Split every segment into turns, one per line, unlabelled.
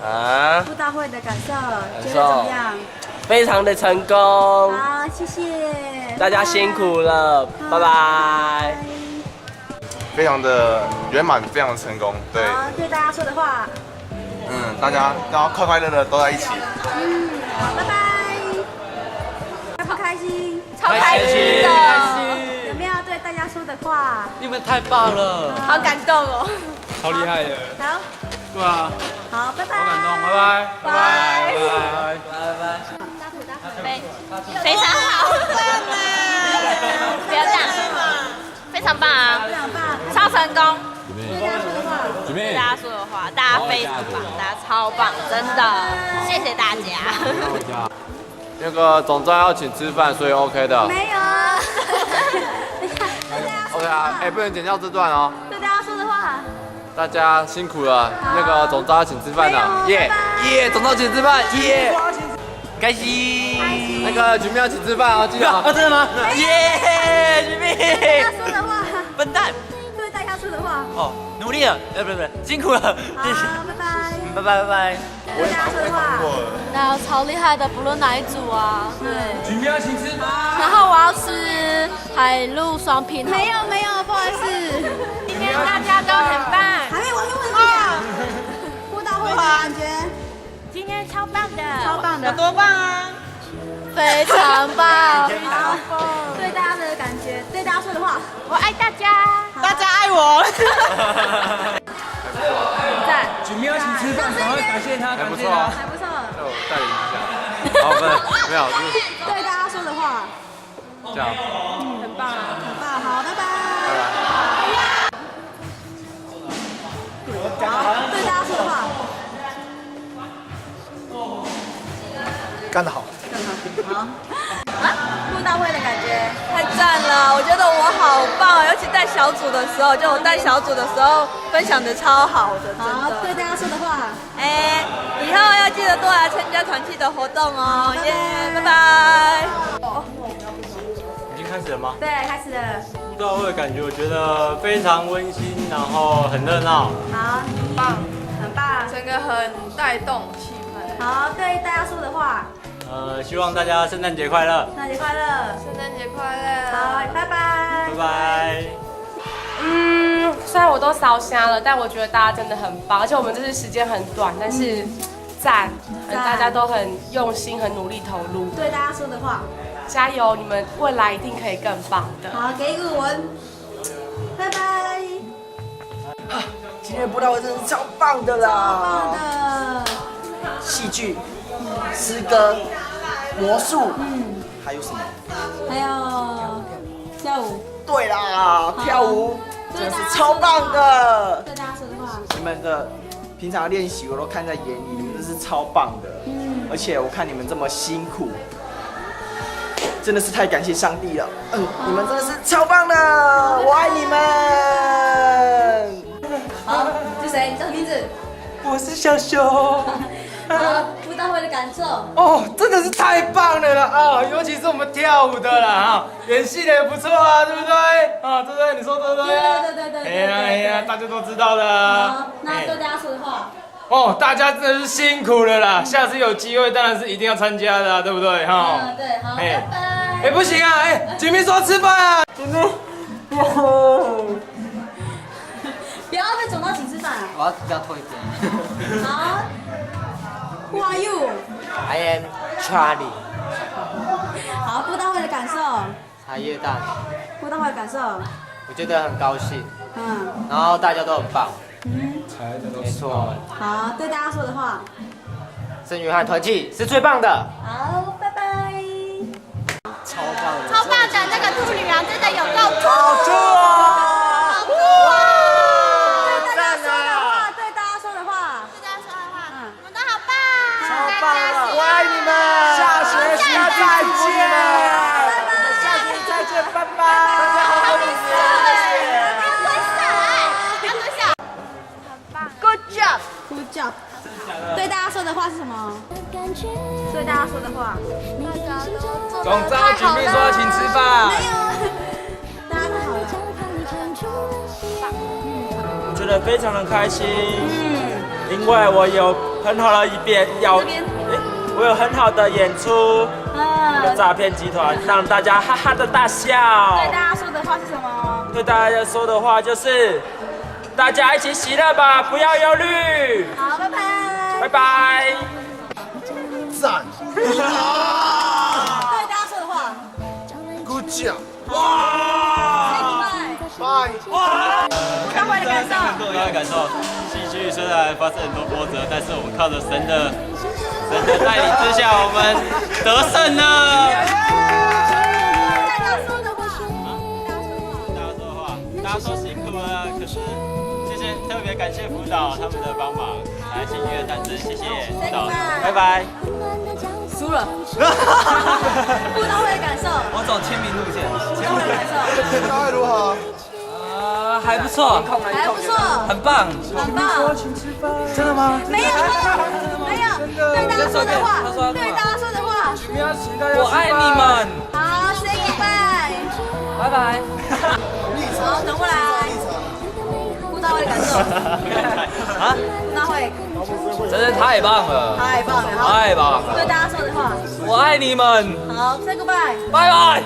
啊，
布道会的感受，觉得怎么样？
非常的成功。
好，谢谢，
大家辛苦了，拜拜。
非常的圆满，非常的成功。对，
好，对大家说的话，
大家快快乐乐都在一起。
好，拜拜。开不开心？
超开心的，
有没有对大家说的话？
你们太棒了，
好感动哦。
超厉害的。
好，
对啊，
好，拜拜。
好感动，拜拜，
拜
拜拜。
非常好，不要这样，非常棒啊，
非常棒。
超成功。
对大家说的话，
对大家说的话，大家非常棒，大家超棒，真的，谢谢大家。
那个总召要请吃饭，所以 OK 的。
没有。
OK 啊，不能剪掉这段哦。
对大家说的话，
大家辛苦了，那个总召要请吃饭了，耶耶，总召请吃饭，耶，开心。那个局面要请吃饭哦，记得。真的吗？
耶，局
对
面
大家说的话，
笨蛋。
对大家说的话，
哦，努力了，不，辛苦了，谢谢，
好，拜拜。
拜拜。
对大家说的话，
那超厉害的，不论哪一组啊，对。
局面要请吃饭。
然后我要吃海陆双拼。
没有，不好意思。
今天大家都很棒，
还没完没问题啊。布道会的感觉，
今天超棒的，
超棒的，
多棒啊！
非常棒。
对大家的感觉，对大家说的话，
我爱大家，
大家
爱我。
赞，
局面要请吃饭，赶快感谢他，
还不错啊，
还不错。
就带领一下。好，没有，就是
对大家说的话，
这样。
很棒，好，拜拜。好，对大家说的话，
干得好。
好。布道会的感觉，
太赞了！我觉得我好棒，尤其带小组的时候，就我带小组的时候分享的超好的，真
好，对
的。
大家说的话，
以后要记得多来参加团契的活动哦，耶！拜拜。
已经开始了吗？
对，开始了。
布道会的感觉，我觉得非常温馨，然后很热闹。
好，很棒。
整个很带动气氛。
好，对大家说的话，
希望大家圣诞节快乐，
圣诞节快乐。
圣诞节快乐。
好，拜拜。
拜拜。
虽然我都烧瞎了，但我觉得大家真的很棒，而且我们这次时间很短，但是赞，大家都很用心、很努力投入，
对大家说的话，
加油！你们未来一定可以更棒的。
好，给1个吻，拜拜。
今天的布道会真是超棒的啦！
超棒的。
戏剧、诗歌、魔术，还有什么？
还有跳舞，
对啦，跳舞真的是超棒的。
对大家说的话，
你们的平常练习我都看在眼里，你们真是超棒的。而且我看你们这么辛苦，真的是太感谢上帝了。你们真的是超棒的，我爱你们。
好，是谁？叫什么名字？
我是小熊。
布道会的感受，
哦，真的是太棒了啦！啊，尤其是我们跳舞的啦，哈，演戏的也不错啊，对不对？啊，对不对？你说对不对啊？
对。
哎呀，大家都知道的啊。
好，那对大家说的话，
哦，大家真的是辛苦了啦！下次有机会当然是一定要参加的、啊，对不对？哈。
对，好，拜拜。
不行啊！姐妹说要吃饭啊！姐妹，
不要被总到请吃饭啊！
我要比较拖一点。
好。Who are you?
I am Charlie。
好，布道会的感受，
茶叶蛋，
布道会的感受，
我觉得很高兴，
嗯，
然后大家都很棒，没错。
好，对大家说的话，
圣约翰团契是最棒的，
好，拜拜。
超棒的，
超棒的，那个兔女郎真的有够酷！
好酷啊！
对大家说的话，对大家说的话，
大家说的话，你们都好棒！
超棒了，我爱你们！下学期再见，下学期再见，拜拜！大家好好努力，
不要蹲下
，Good job，Good job。对大家说的话是什么？对大家说的话，
总召局秘说请吃饭。
没有，大家太好了。
我觉得非常的开心，因为我有很好的一边我有很好的演出，有诈骗集团让大家哈哈的大笑。
对大家说的话是什么？
对大家说的话就是，大家一起喜乐吧，不要忧虑。
好，拜拜。
拜拜。
赞。
对大家说的话。
Good job。
拜。大会的感受。
大会的感受，戏剧虽然发生很多波折，但是我们靠着神的带领之下，我们得胜了。
大家说的话。
大家说辛苦了，可是谢谢，特别感谢辅导他们的帮忙，来请音乐探知，谢谢辅导，拜拜。
输了。布道会的感受。
我走签名路线。
布道会的感受。
布道会如何？
还不错，
还不错，
很棒，
很棒。
真的吗？
没有，没有。对大家说的话，对大家说的话。
我爱你们。
好 ，say goodbye。
拜拜。
好，等过来。布道会的感受。
啊？
布道会。
真是太棒了，
太棒了，
太棒了。
对大家说的话。
我爱你们。
好 ，say goodbye。
拜拜。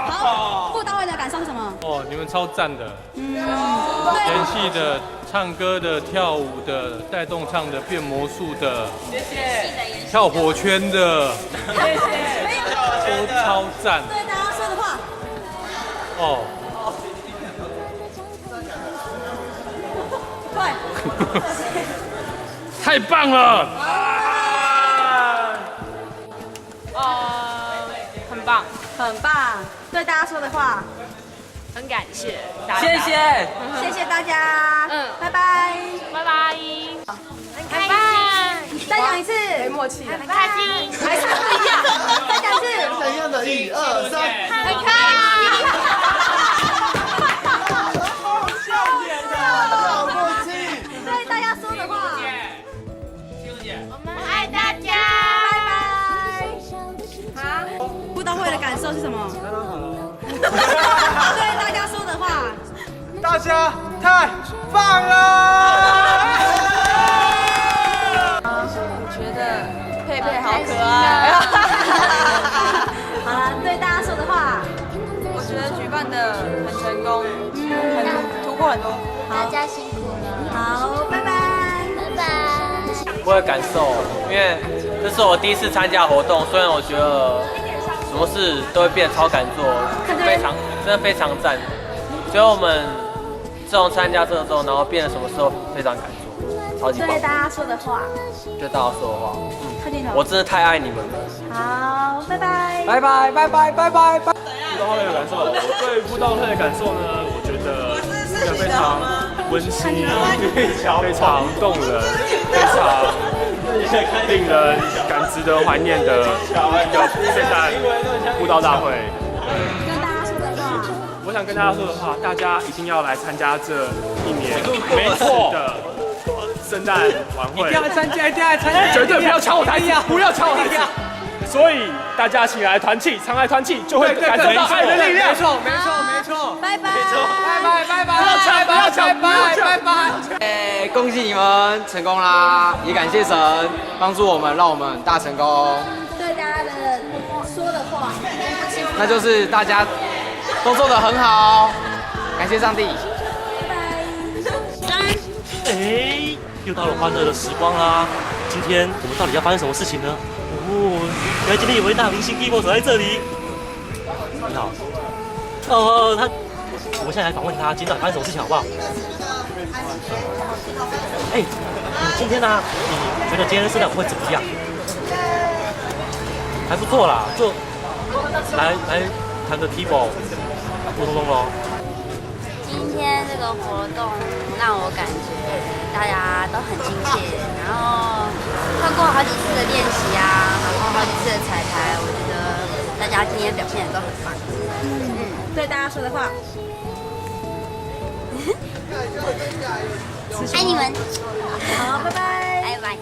好，布道会的感受是什么？
哦，你们超赞的，演戏的、唱歌的、跳舞的、带动唱的、变魔术的，谢谢，跳火圈的，
谢谢，
都超赞。
对大家说的话。
哦。
快。
太棒了！
很棒，
很棒。对大家说的话。
很感谢，
谢谢，
谢谢大家。拜拜，
拜拜，很开心，
再讲一次，
没默契，
很开心，
还是不一样，再讲一次，
怎样的1、2、3，
很开心。
对大家说的话，
我们爱大家，
拜拜。好，布道会的感受是什么？对大家说的话，
大家太棒了！
我觉得佩佩好可爱。
好了，对大家说的话，
我觉得举办的很成功，很突破很多。
大家辛苦了，
好，拜拜，
拜拜。
我的感受，因为这是我第一次参加活动，虽然我觉得什么事都会变得超敢做，真的非常赞。所以我们自从参加这个之后，然后变得什么事都非常敢做，超级棒。
对大家说的话，
对大家说的话，
快点头。
我真的太爱你们了。
好，拜拜，
拜拜拜拜拜拜拜。
布道会的感受，我对布道会的感受呢，我觉得一个非常温馨、非常动人、非常令人感值得怀念的一个圣诞布道大会。
跟大家说的话，
我想跟大家说的话，大家一定要来参加这一年没错的圣诞晚会，一定要参加，一定要参加，绝对不要抢我台词，不要抢我台词。所以大家请来团契，常来团契就会感受到爱的力量。没错，没错，没错。
拜拜，
拜拜拜拜，不要抢，不要抢，拜拜。恭喜你们成功啦！也感谢神帮助我们，让我们大成功。
对大家的说的话，
那就是大家都做得很好，感谢上帝。
哎，又到了欢乐的时光啦！今天我们到底要发生什么事情呢？哦，原来今天有位大明星 Keyboard 在这里。你好。我们现在来访问他，今天到底发生什么事情，好不好？哎，今天呢，你觉得今天圣诞晚会怎么样？还不错啦，就来弹个 Keyboard，咚咚咚咯。
今天这个活动让我感觉大家都很亲切，然后透过好几次的练习啊，然后好几次的彩排，我觉得大家今天表现的都很棒。
对大家说的话，
爱你们，
好，拜拜，
拜拜。